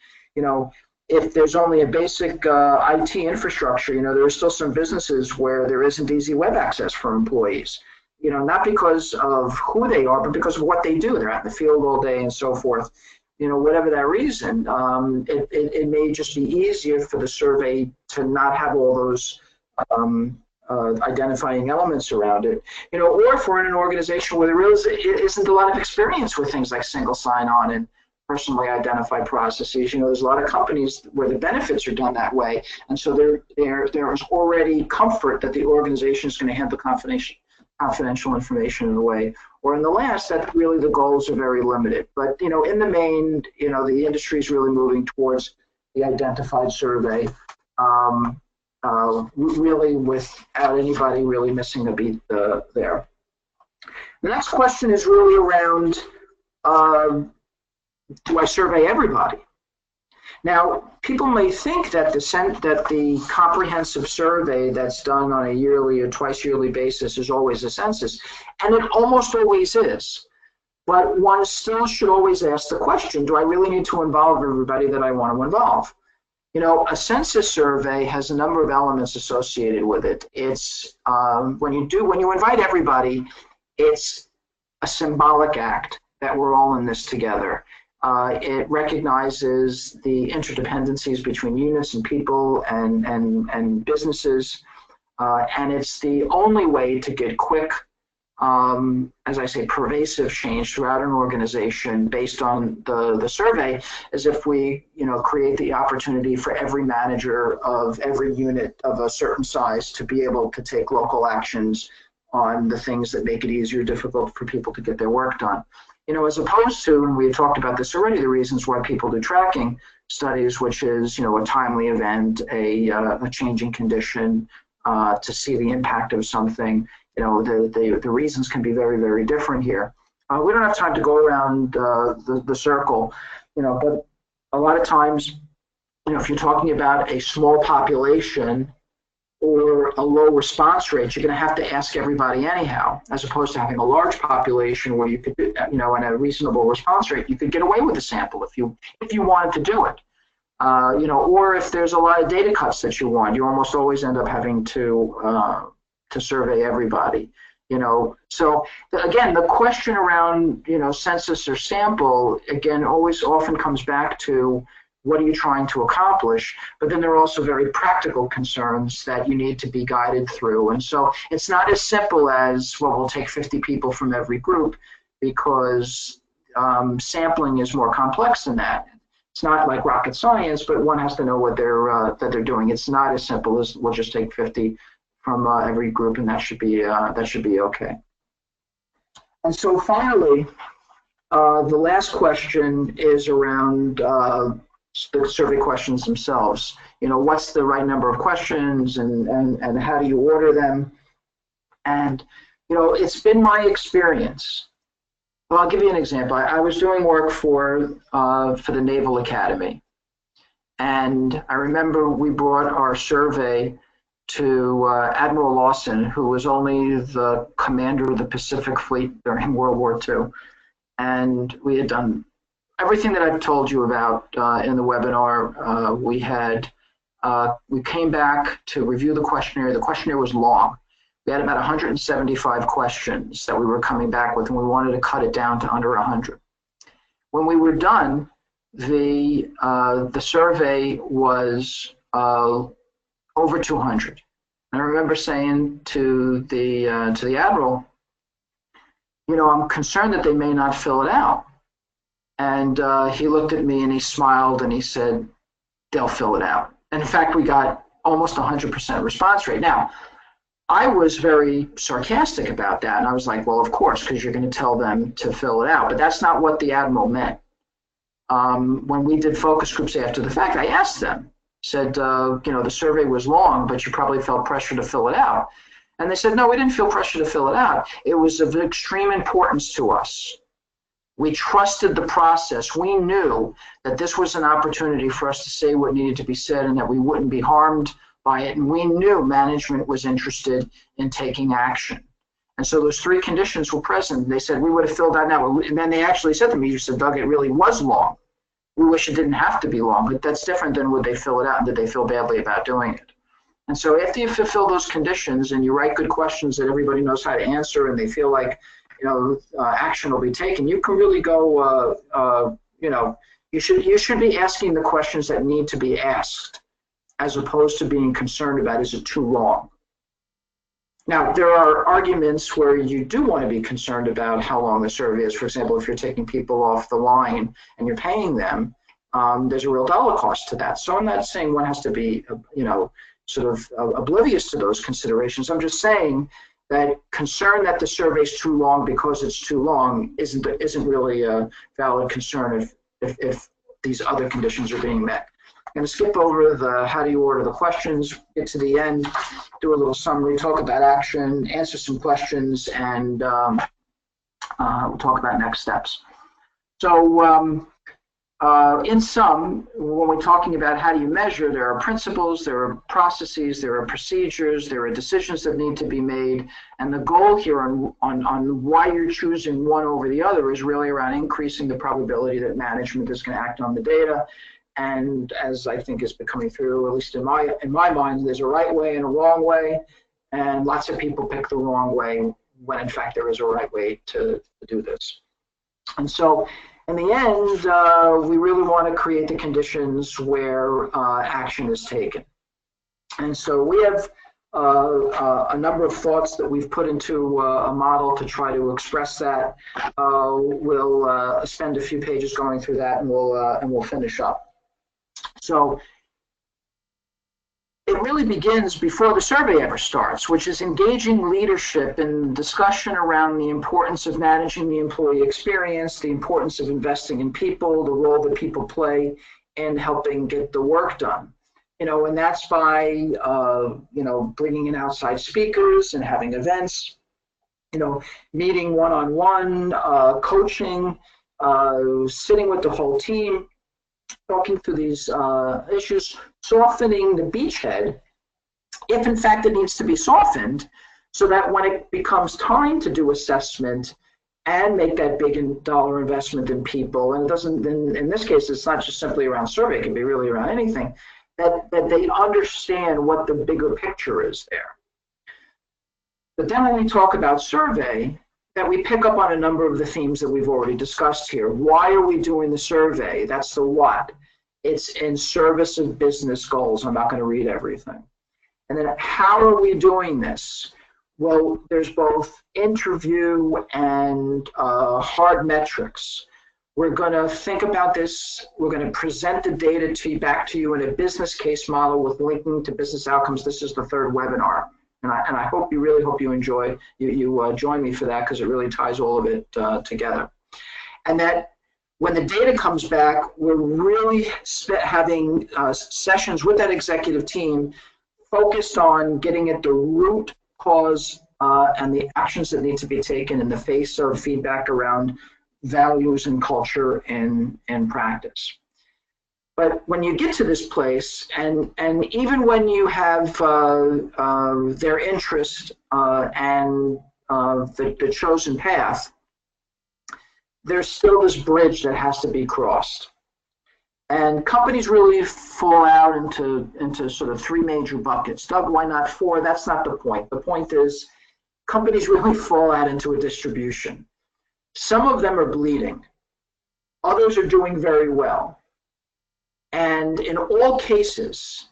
if there's only a basic IT infrastructure, there are still some businesses where there isn't easy web access for employees. Not because of who they are, but because of what they do. They're out in the field all day and so forth. Whatever that reason, it may just be easier for the survey to not have all those identifying elements around it. Or if we're in an organization where there isn't a lot of experience with things like single sign-on and personally identified processes. There's a lot of companies where the benefits are done that way, and so there is already comfort that the organization is going to handle confidential information in a way. Or in the last, that really the goals are very limited. But in the main, the industry is really moving towards the identified survey, really without anybody really missing a beat there. The next question is really around, do I survey everybody? Now, people may think that the comprehensive survey that's done on a yearly or twice yearly basis is always a census, and it almost always is. But one still should always ask the question, do I really need to involve everybody that I want to involve? A census survey has a number of elements associated with it. It's when you invite everybody, it's a symbolic act that we're all in this together. It recognizes the interdependencies between units and people and businesses, and it's the only way to get quick, as I say, pervasive change throughout an organization based on the survey, as if we create the opportunity for every manager of every unit of a certain size to be able to take local actions on the things that make it easier or difficult for people to get their work done. As opposed to, and we talked about this already, the reasons why people do tracking studies, which is, a timely event, a changing condition, to see the impact of something. The reasons can be very, very different here. We don't have time to go around the circle, but a lot of times, if you're talking about a small population or a low response rate, you're going to have to ask everybody anyhow, as opposed to having a large population where you could, and a reasonable response rate, you could get away with a sample if you wanted to do it. Or if there's a lot of data cuts that you want, you almost always end up having to survey everybody. So again, the question around census or sample again always often comes back to, what are you trying to accomplish? But then there are also very practical concerns that you need to be guided through. And so it's not as simple as, well, we'll take 50 people from every group, because sampling is more complex than that. It's not like rocket science, but one has to know what they're doing. It's not as simple as, we'll just take 50 from every group, and that should be okay. And so finally, the last question is around the survey questions themselves. What's the right number of questions, and how do you order them? And it's been my experience. Well, I'll give you an example. I was doing work for the Naval Academy, and I remember we brought our survey to Admiral Lawson, who was only the commander of the Pacific Fleet during World War II, and we had done everything that I've told you about in the webinar. We came back to review the questionnaire. The questionnaire was long. We had about 175 questions that we were coming back with, and we wanted to cut it down to under 100. When we were done, the survey was over 200. And I remember saying to the Admiral, I'm concerned that they may not fill it out. And he looked at me and he smiled and he said, they'll fill it out. And in fact, we got almost 100% response rate. Now, I was very sarcastic about that. And I was like, well, of course, because you're going to tell them to fill it out. But that's not what the Admiral meant. When we did focus groups after the fact, I asked them, said, the survey was long, but you probably felt pressure to fill it out. And they said, no, we didn't feel pressure to fill it out. It was of extreme importance to us. We trusted the process. We knew that this was an opportunity for us to say what needed to be said and that we wouldn't be harmed by it. And we knew management was interested in taking action. And so those three conditions were present. They said, we would have filled out now. And then they actually said to me, you said, Doug, it really was long. We wish it didn't have to be long, but that's different than would they fill it out and did they feel badly about doing it. And so after you fulfill those conditions and you write good questions that everybody knows how to answer and they feel like, action will be taken, you can really go, you should be asking the questions that need to be asked as opposed to being concerned about, is it too long? Now, there are arguments where you do want to be concerned about how long the survey is. For example, if you're taking people off the line and you're paying them, there's a real dollar cost to that. So I'm not saying one has to be, sort of oblivious to those considerations. I'm just saying that concern that the survey is too long because it's too long isn't really a valid concern if these other conditions are being met. I'm going to skip over the how do you order the questions, get to the end, do a little summary, talk about action, answer some questions, and we'll talk about next steps. So in sum, when we're talking about how do you measure, there are principles, there are processes, there are procedures, there are decisions that need to be made, and the goal here on why you're choosing one over the other is really around increasing the probability that management is going to act on the data. And as I think is becoming through, at least in my mind, there's a right way and a wrong way, and lots of people pick the wrong way when in fact there is a right way to do this. And so in the end, we really want to create the conditions where action is taken. And so we have a number of thoughts that we've put into a model to try to express that. We'll spend a few pages going through that, and we'll finish up. So it really begins before the survey ever starts, which is engaging leadership in discussion around the importance of managing the employee experience, the importance of investing in people, the role that people play in helping get the work done. And that's by, bringing in outside speakers and having events, meeting one-on-one, coaching, sitting with the whole team, talking through these issues, softening the beachhead, if in fact it needs to be softened, so that when it becomes time to do assessment and make that big dollar investment in people, and it doesn't, in this case, it's not just simply around survey, it can be really around anything, that they understand what the bigger picture is there. But then when we talk about survey, that we pick up on a number of the themes that we've already discussed here. Why are we doing the survey? That's the what. It's in service of business goals. I'm not going to read everything. And then how are we doing this? Well, there's both interview and hard metrics. We're going to think about this. We're going to present the data back to you in a business case model with linking to business outcomes. This is the third webinar. And I really hope you enjoy, you join me for that, because it really ties all of it together. And that when the data comes back, we're really having sessions with that executive team focused on getting at the root cause and the actions that need to be taken in the face of feedback around values and culture and practice. But when you get to this place, and even when you have their interest and the chosen path, there's still this bridge that has to be crossed. And companies really fall out into sort of three major buckets. Doug, why not four? That's not the point. The point is companies really fall out into a distribution. Some of them are bleeding. Others are doing very well. And in all cases,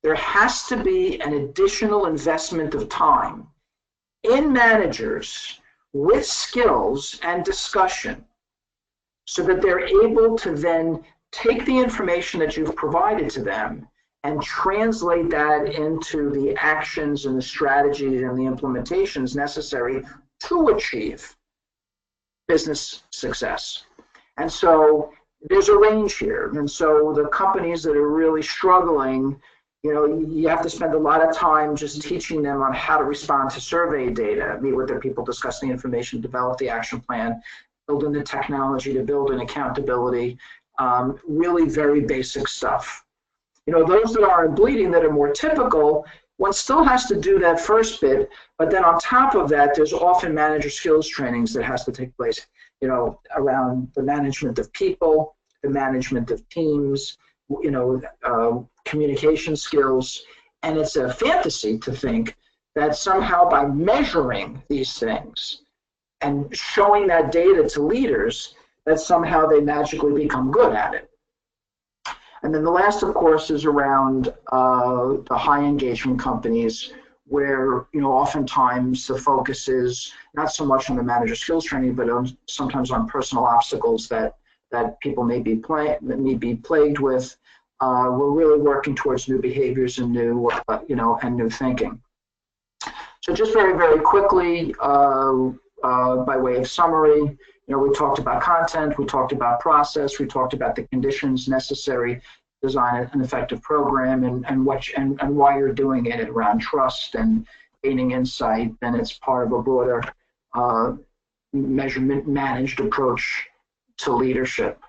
there has to be an additional investment of time in managers with skills and discussion so that they're able to then take the information that you've provided to them and translate that into the actions and the strategies and the implementations necessary to achieve business success. And so there's a range here. And so the companies that are really struggling, you have to spend a lot of time just teaching them on how to respond to survey data, meet with their people, discuss the information, develop the action plan, build in the technology to build in accountability, really very basic stuff. Those that are in bleeding that are more typical, one still has to do that first bit, but then on top of that, there's often manager skills trainings that has to take place, around the management of people, the management of teams, communication skills. And it's a fantasy to think that somehow by measuring these things and showing that data to leaders, that somehow they magically become good at it. And then the last, of course, is around the high engagement companies where, oftentimes the focus is not so much on the manager skills training, but sometimes on personal obstacles that people may be plagued with. We're really working towards new behaviors and new, and new thinking. So just very, very quickly, by way of summary, we talked about content, we talked about process, we talked about the conditions necessary to design an effective program and why you're doing it around trust and gaining insight. Then it's part of a broader measurement managed approach to leadership.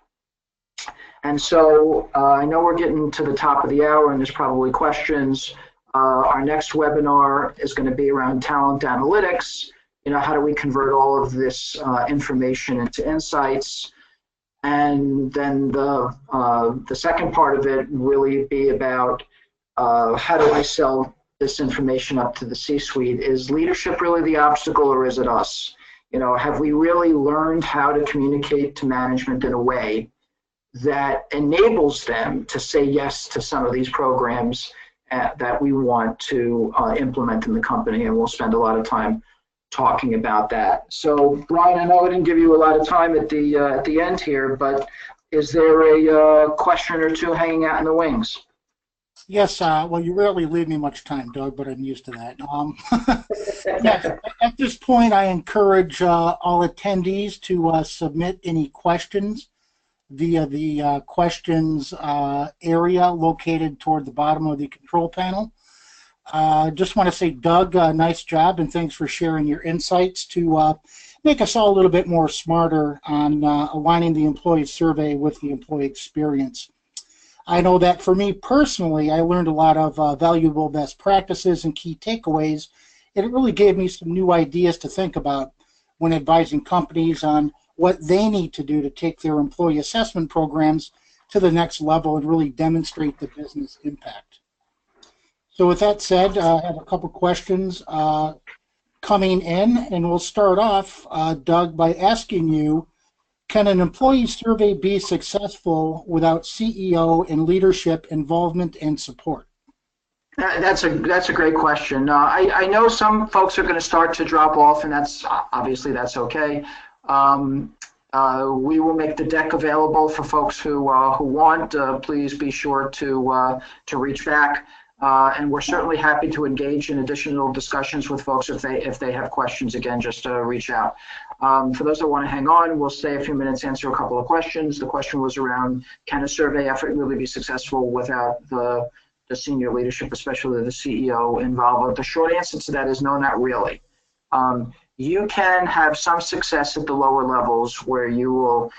And so I know we're getting to the top of the hour and there's probably questions. Our next webinar is going to be around talent analytics. How do we convert all of this information into insights? And then the second part of it really be about how do I sell this information up to the C-suite? Is leadership really the obstacle, or is it us? Have we really learned how to communicate to management in a way that enables them to say yes to some of these programs that we want to implement in the company? And we'll spend a lot of time talking about that. So, Brian, I know I didn't give you a lot of time at the end here, but is there a question or two hanging out in the wings? Yes, well, you rarely leave me much time, Doug, but I'm used to that. Yes, at this point, I encourage all attendees to submit any questions via the questions area located toward the bottom of the control panel. Just want to say, Doug, nice job, and thanks for sharing your insights to make us all a little bit more smarter on aligning the employee survey with the employee experience. I know that for me personally, I learned a lot of valuable best practices and key takeaways, and it really gave me some new ideas to think about when advising companies on what they need to do to take their employee assessment programs to the next level and really demonstrate the business impact. So with that said, I have a couple questions coming in, and we'll start off, Doug, by asking you, can an employee survey be successful without CEO and leadership involvement and support? That's a great question. I know some folks are going to start to drop off, and that's okay. We will make the deck available for folks who want. Please be sure to reach back. And we're certainly happy to engage in additional discussions with folks if they have questions. Again, just reach out. For those that want to hang on, we'll stay a few minutes, answer a couple of questions. The question was around, can a survey effort really be successful without the senior leadership, especially the CEO, involved? The short answer to that is no, not really. You can have some success at the lower levels where you will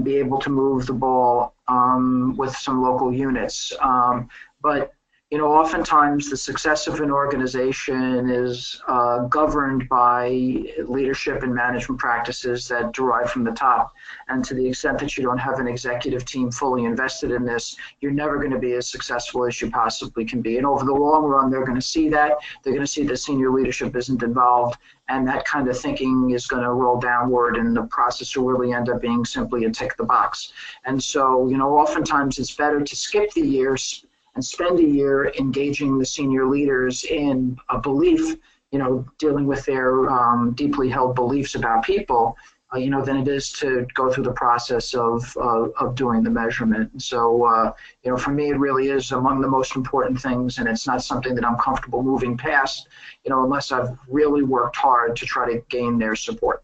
be able to move the ball with some local units. But oftentimes the success of an organization is governed by leadership and management practices that derive from the top. And to the extent that you don't have an executive team fully invested in this, you're never going to be as successful as you possibly can be. And over the long run, they're going to see that. They're going to see that senior leadership isn't involved, and that kind of thinking is going to roll downward, and the process will really end up being simply a tick the box. And so, oftentimes it's better to skip the years and spend a year engaging the senior leaders in a belief, dealing with their deeply held beliefs about people, than it is to go through the process of doing the measurement. So, for me, it really is among the most important things, and it's not something that I'm comfortable moving past, unless I've really worked hard to try to gain their support.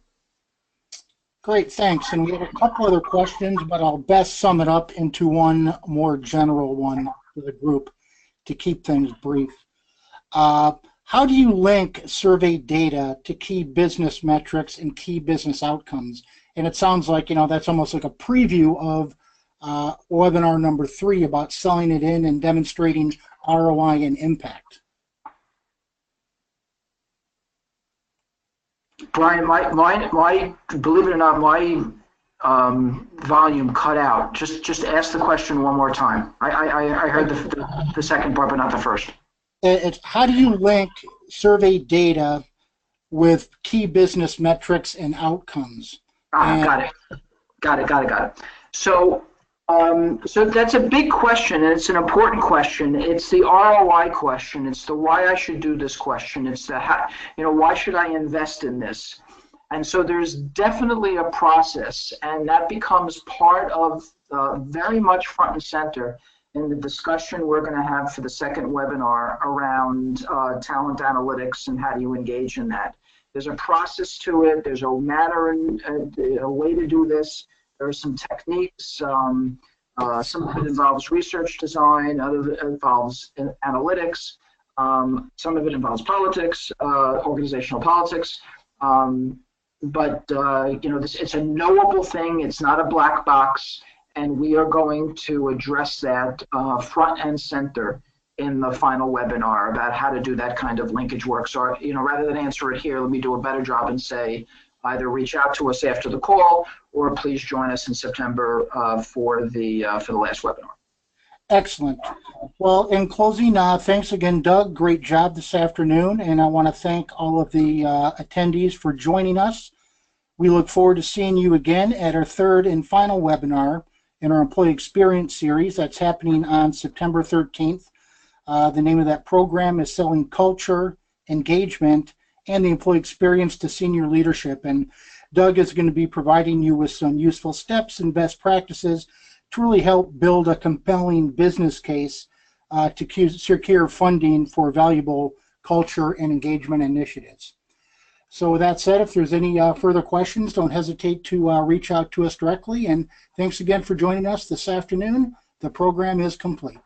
Great, thanks. And we have a couple other questions, but I'll best sum it up into one more general one for the group to keep things brief. How do you link survey data to key business metrics and key business outcomes? And it sounds like, that's almost like a preview of webinar number 3 about selling it in and demonstrating ROI and impact. Brian, believe it or not, my volume cut out. Just ask the question one more time. I heard the second part, but not the first. It's how do you link survey data with key business metrics and outcomes? Got it. So that's a big question, and it's an important question. It's the ROI question. It's the why I should do this question. It's the how, why should I invest in this? And so there's definitely a process, and that becomes part of very much front and center in the discussion we're going to have for the second webinar around talent analytics and how do you engage in that. There's a process to it. There's a manner and a way to do this. There are some techniques. Some of it involves research design. Other of it involves analytics. Some of it involves politics, organizational politics. But it's a knowable thing. It's not a black box. And we are going to address that front and center in the final webinar about how to do that kind of linkage work. So, rather than answer it here, let me do a better job and say either reach out to us after the call or please join us in September for the last webinar. Excellent. Well, in closing, thanks again, Doug. Great job this afternoon, and I want to thank all of the attendees for joining us. We look forward to seeing you again at our third and final webinar in our Employee Experience series that's happening on September 13th. The name of that program is Selling Culture, Engagement, and the Employee Experience to Senior Leadership. And Doug is going to be providing you with some useful steps and best practices to really help build a compelling business case to secure funding for valuable culture and engagement initiatives. So with that said, if there's any further questions, don't hesitate to reach out to us directly. And thanks again for joining us this afternoon. The program is complete.